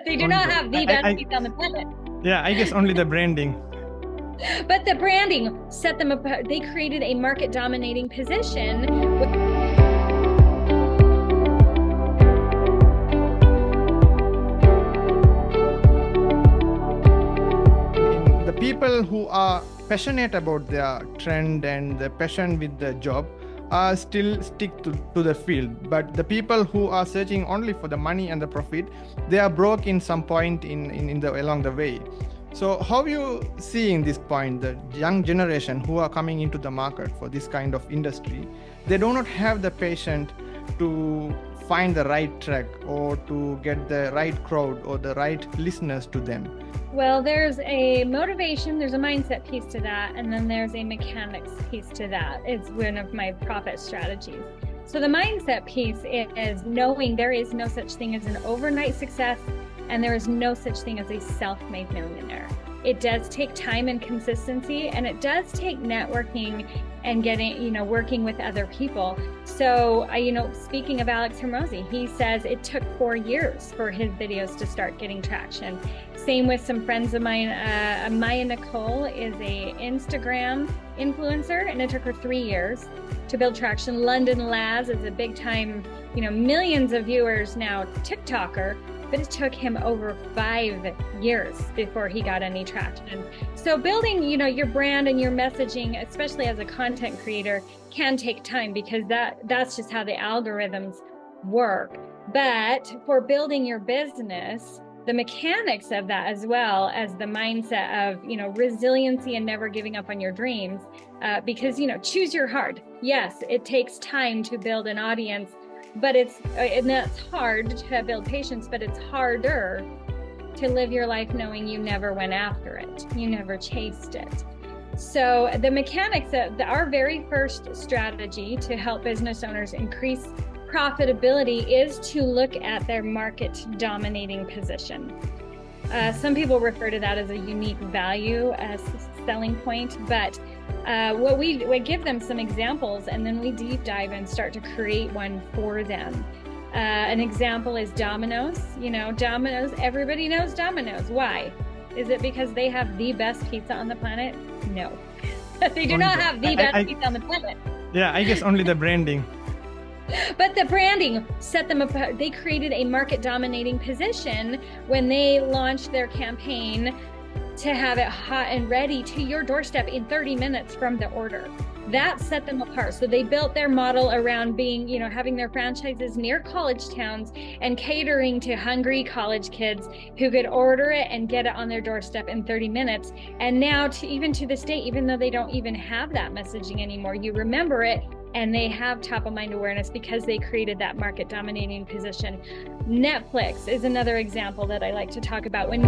They do not have the best pizza on the planet. Yeah, I guess only the branding. But the branding set them apart. They created a market dominating position. The people who are passionate about their trend and the passion with the job still stick to the field, but the people who are searching only for the money and the profit, they are broke in some point along the way. So how you seeing this point, the young generation who are coming into the market for this kind of industry, they do not have the patience to find the right track or to get the right crowd or the right listeners to them? Well, there's a motivation, there's a mindset piece to that, and then there's a mechanics piece to that. It's one of my profit strategies. So the mindset piece is knowing there is no such thing as an overnight success, and there is no such thing as a self-made millionaire. It does take time and consistency, and it does take networking and getting, working with other people. So, speaking of Alex Hermosi, he says it took 4 years for his videos to start getting traction. Same with some friends of mine. Maya Nicole is a Instagram influencer, and it took her 3 years to build traction. London Laz is a big time, millions of viewers now TikToker, but it took him over 5 years before he got any traction. So building, your brand and your messaging, especially as a content creator, can take time because that's just how the algorithms work. But for building your business, the mechanics of that, as well as the mindset of, resiliency and never giving up on your dreams, because, choose your heart. Yes, it takes time to build an audience, but that's hard to build patience, but it's harder to live your life knowing you never went after it. You never chased it. So the mechanics of our very first strategy to help business owners increase profitability is to look at their market dominating position. Some people refer to that as a unique value as selling point, but we give them some examples, and then we deep dive and start to create one for them. An example is Domino's. Domino's, everybody knows Domino's. Why? Is it because they have the best pizza on the planet? No. They do not have the best pizza on the planet. Yeah, I guess only the branding. But the branding set them apart. They created a market dominating position when they launched their campaign to have it hot and ready to your doorstep in 30 minutes from the order. That set them apart. So they built their model around being, having their franchises near college towns and catering to hungry college kids who could order it and get it on their doorstep in 30 minutes. And now even to this day, even though they don't even have that messaging anymore, you remember it, and they have top of mind awareness because they created that market dominating position. Netflix is another example that I like to talk about. When